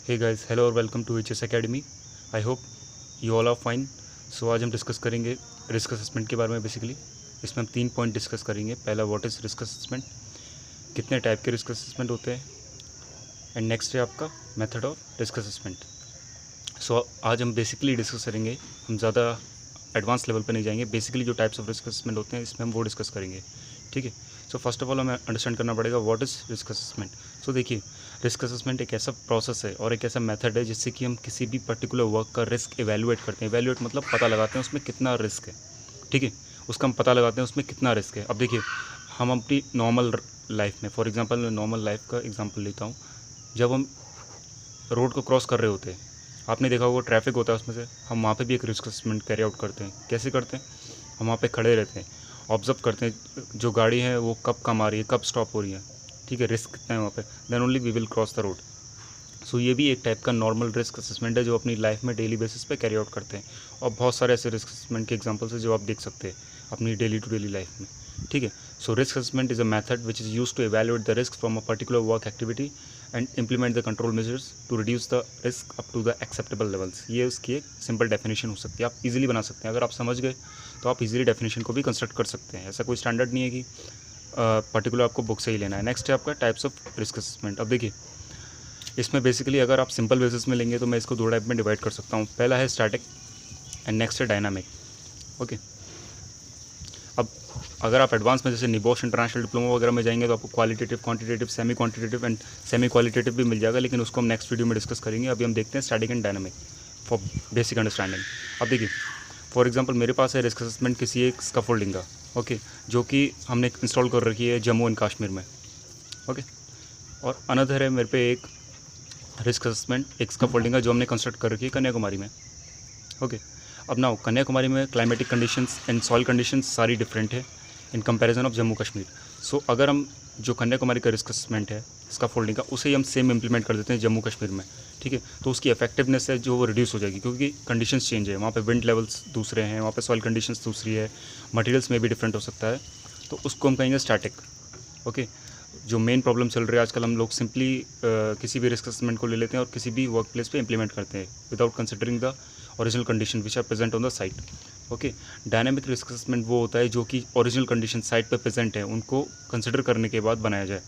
हे guys, hello और welcome to HS academy. I hope you all are fine. So आज हम discuss करेंगे risk assessment के बारे में। बेसिकली इसमें हम 3 पॉइंट डिस्कस करेंगे। पहला, व्हाट इज़ रिस्क असेसमेंट, कितने टाइप के रिस्क असेसमेंट होते हैं, एंड नेक्स्ट है आपका मेथड ऑफ रिस्क असेसमेंट। सो आज हम बेसिकली डिस्कस करेंगे, हम ज़्यादा एडवांस लेवल पर नहीं जाएंगे। बेसिकली जो टाइप्स ऑफ रिस्क असेसमेंट होते हैं इसमें हम वो डिस्कस करेंगे, ठीक है। सो फर्स्ट ऑफ ऑल हमें अंडरस्टैंड करना पड़ेगा व्हाट इज़ रिस्क असेसमेंट। सो देखिए, रिस्क असेसमेंट एक ऐसा प्रोसेस है और एक ऐसा मेथड है जिससे कि हम किसी भी पर्टिकुलर वर्क का रिस्क इवैल्यूएट करते हैं। इवैल्यूएट मतलब पता लगाते हैं उसमें कितना रिस्क है, ठीक है। उसका हम पता लगाते हैं उसमें कितना रिस्क है। अब देखिए, हम अपनी नॉर्मल लाइफ में, फॉर एग्जांपल मैं नॉर्मल लाइफ का एग्जांपल लेता हूँ। जब हम रोड को क्रॉस कर रहे होते हैं, आपने देखा होगा ट्रैफिक होता है, उसमें से हम वहाँ पे भी एक रिस्क असेसमेंट कैरी आउट करते हैं। कैसे करते हैं? हम वहाँ पे खड़े रहते हैं, ऑब्जर्व करते हैं जो गाड़ी है वो कब कम आ रही है, कब स्टॉप हो रही है, ठीक है, रिस्क कितना है वहाँ पे, then only we will cross the road. So ये भी एक टाइप का नॉर्मल रिस्क असेसमेंट है जो अपनी लाइफ में डेली बेसिस पे कैरी आउट करते हैं। और बहुत सारे ऐसे रिस्क असेसमेंट के एग्जांपल्स हैं जो आप देख सकते हैं अपनी डेली टू डेली लाइफ में, ठीक है। So risk assessment is a method which is use to evaluate the risk from a particular work activity and implement the control measures to reduce the risk up to the acceptable levels. ये उसकी एक simple definition हो सकती है, आप easily बना सकते हैं। अगर आप समझ गए तो आप इजीली डेफिनेशन को भी कंस्ट्रक्ट कर सकते हैं। ऐसा कोई स्टैंडर्ड नहीं है कि पर्टिकुलर आपको बुक से ही लेना है। नेक्स्ट है आपका टाइप्स ऑफ रिस्क असेसमेंट। अब देखिए, इसमें बेसिकली अगर आप सिंपल बेसिस में लेंगे तो मैं इसको 2 टाइप में डिवाइड कर सकता हूँ। पहला है स्टैटिक एंड नेक्स्ट है डायनामिक, ओके। अब अगर आप एडवांस में जैसे निबॉश इंटरनेशनल डिप्लोमा वगैरह में जाएंगे तो आपको qualitative, quantitative, semi quantitative and semi qualitative भी मिल जाएगा, लेकिन उसको हम नेक्स्ट वीडियो में डिस्कस करेंगे। अभी हम देखते हैं static and dynamic for basic understanding. अब देखिए, फॉर एग्जांपल मेरे पास है रिस्क असेसमेंट किसी एक स्कैफोल्डिंग का, ओके, जो कि हमने इंस्टॉल कर रखी है जम्मू एंड कश्मीर में, ओके। और अनदर है मेरे पे एक रिस्क असेसमेंट एक स्कैफोल्डिंग का जो हमने कंस्ट्रक्ट कर रखी है कन्याकुमारी में, ओके। अब नाउ कन्याकुमारी में climatic conditions and soil conditions सारी डिफरेंट है in comparison of Jammu Kashmir. So अगर हम जो कन्याकुमारी का रिस्क असेसमेंट है स्कैफोल्डिंग का, उसे ही हम सेम इंप्लीमेंट कर देते हैं जम्मू कश्मीर में, ठीक है, तो उसकी इफेक्टिवनेस है जो वो रिड्यूस हो जाएगी, क्योंकि कंडीशंस चेंज है। वहाँ पे विंड लेवल्स दूसरे हैं, वहाँ पे सॉइल कंडीशंस दूसरी है, मटेरियल्स में भी डिफरेंट हो सकता है, तो उसको हम कहेंगे स्टैटिक, ओके। जो मेन प्रॉब्लम चल रही है आजकल, हम लोग सिंपली किसी भी रिस्क असेसमेंट को ले लेते हैं और किसी भी वर्क प्लेस पर इंप्लीमेंट करते हैं without considering the original condition which are present on the site, okay. Dynamic risk assessment वो होता है जो कि ओरिजिनल कंडीशन साइट पे प्रेजेंट है उनको कंसिडर करने के बाद बनाया जाए।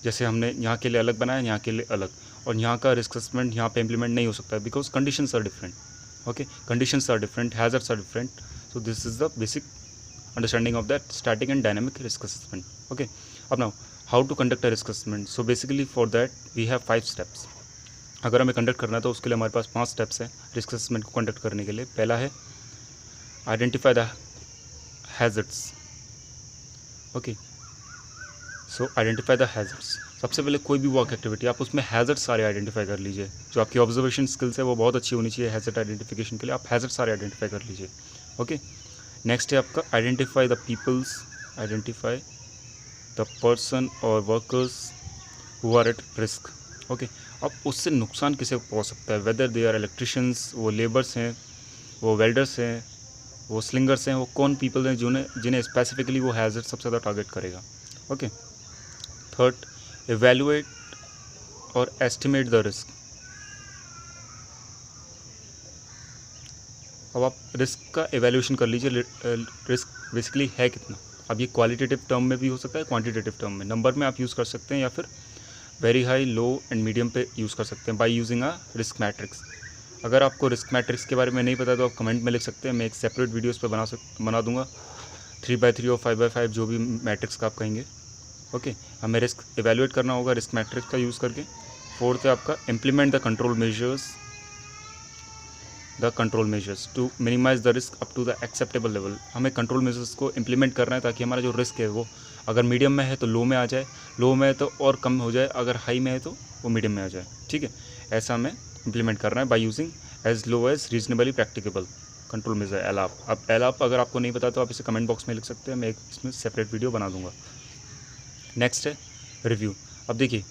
जैसे हमने यहाँ के लिए अलग बनाया, यहाँ के लिए अलग, और यहाँ का रिस्क असेसमेंट यहाँ पे इंप्लीमेंट नहीं हो सकता है because conditions are different, okay, conditions are different, hazards are different. So this is the basic understanding of that static and dynamic risk assessment, okay. अब now how to conduct a risk assessment. So basically for that we have 5 steps. अगर हमें conduct करना है तो उसके लिए हमारे पास 5 स्टेप्स हैं रिस्क असेसमेंट को कंडक्ट करने के लिए। पहला है identify the hazards, okay. So identify the hazards, सबसे पहले कोई भी वर्क एक्टिविटी आप उसमें हैजर्ड सारे आइडेंटिफाई कर लीजिए। जो आपकी ऑब्जर्वेशन स्किल्स है वो बहुत अच्छी होनी चाहिए हैजर्ड आइडेंटिफिकेशन के लिए, आप हैजर्ड सारे आइडेंटिफाई कर लीजिए, ओके। नेक्स्ट है आपका identify the peoples, identify the person और workers who are at risk, okay. अब उससे नुकसान किसे पहुंच सकता है, वेदर दे आर इलेक्ट्रिशियंस, वो लेबर्स हैं, वो वेल्डर्स हैं, वो स्लिंगर्स हैं, वो कौन पीपल हैं जिन्हें स्पेसिफिकली वो हैजर्ड सबसे ज़्यादा टारगेट करेगा, ओके। थर्ड, एवेल्युएट और एस्टिमेट द रिस्क। अब आप रिस्क का एवेल्यूएशन कर लीजिए, रिस्क बेसिकली है कितना। अब ये क्वालिटेटिव टर्म में भी हो सकता है, क्वांटिटेटिव टर्म में, नंबर में आप यूज़ कर सकते हैं या फिर very high, low and medium पे यूज़ कर सकते हैं by using a risk matrix. अगर आपको रिस्क मैट्रिक्स के बारे में नहीं पता तो आप कमेंट में लिख सकते हैं, मैं एक सेपरेट वीडियोस पे बना दूंगा 3x3 और 5x5 जो भी मैट्रिक्स का आप कहेंगे, ओके। हमें रिस्क एवेल्युएट करना होगा रिस्क मैट्रिक्स का यूज़ करके। फोर्थ है आपका implement the control measures to minimize the risk up to the acceptable level. हमें कंट्रोल मेजर्स को इंप्लीमेंट करना है ताकि हमारा जो रिस्क है वो अगर मीडियम में है तो लो में आ जाए, लो में है तो और कम हो जाए, अगर हाई में है तो वो मीडियम में आ जाए, ठीक है। ऐसा हमें इंप्लीमेंट करना है by using as low as reasonably practicable control measure ALARP. अब एलआप अगर आपको नहीं पता तो आप इसे कमेंट बॉक्स में लिख सकते हैं, मैं एक इसमें सेपरेट वीडियो बना दूंगा। नेक्स्ट है रिव्यू। अब देखिए,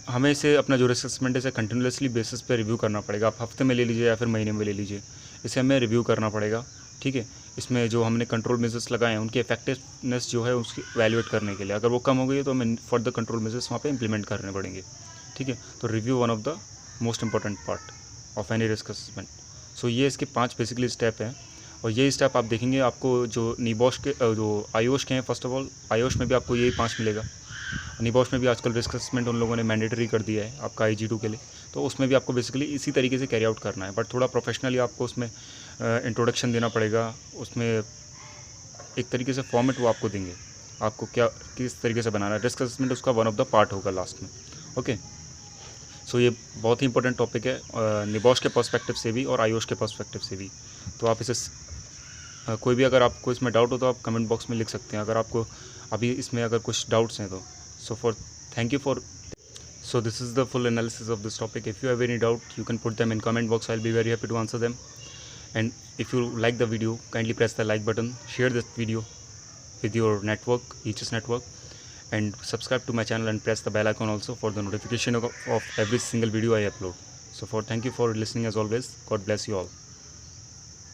हमें इसे अपना जो रिस्क असेसमेंट है इसे कंटिन्यूसली बेसिस पे रिव्यू करना पड़ेगा। आप हफ्ते में ले लीजिए या फिर महीने में ले लीजिए, इसे हमें रिव्यू करना पड़ेगा, ठीक है। इसमें जो हमने कंट्रोल मेजर्स लगाए हैं उनकी इफेक्टिवनेस जो है उसकी वैल्यूएट करने के लिए, अगर वो कम हो गई है तो हमें फर्दर कंट्रोल मेजर्स वहाँ पे इंप्लीमेंट करने पड़ेंगे, ठीक है। तो review one of the most important part of any risk assessment. So ये इसके 5 बेसिकली स्टेप हैं, और ये स्टेप आप देखेंगे आपको जो निबॉश के जो आयोश के हैं, फर्स्ट ऑफ ऑल आयोश में भी आपको यही 5 मिलेगा। निबॉश में भी आजकल रिस्क असेसमेंट उन लोगों ने मैंडेटरी कर दिया है आपका IG2 के लिए, तो उसमें भी आपको बेसिकली इसी तरीके से कैरी आउट करना है, बट थोड़ा प्रोफेशनली आपको उसमें इंट्रोडक्शन देना पड़ेगा। उसमें एक तरीके से फॉर्मेट वो आपको देंगे, आपको क्या किस तरीके से बनाना है। रिस्क असेसमेंट उसका वन ऑफ द पार्ट होगा लास्ट में। ओके, सो ये बहुत ही इंपॉर्टेंट टॉपिक है निबॉश के पर्सपेक्टिव से भी और आयोश के पर्सपेक्टिव से भी। तो आप इसे कोई भी अगर आपको इसमें डाउट हो तो आप कमेंट बॉक्स में लिख सकते हैं, अगर आपको अभी इसमें अगर कुछ डाउट्स हैं तो। Thank you for so this is the full analysis of this topic. If you have any doubt you can put them in comment box. I'll be very happy to answer them. And if you like the video, kindly press the like button, share this video with your network, Aegis network, and subscribe to my channel and press the bell icon also for the notification of every single video I upload. Thank you for listening as always. God bless you all.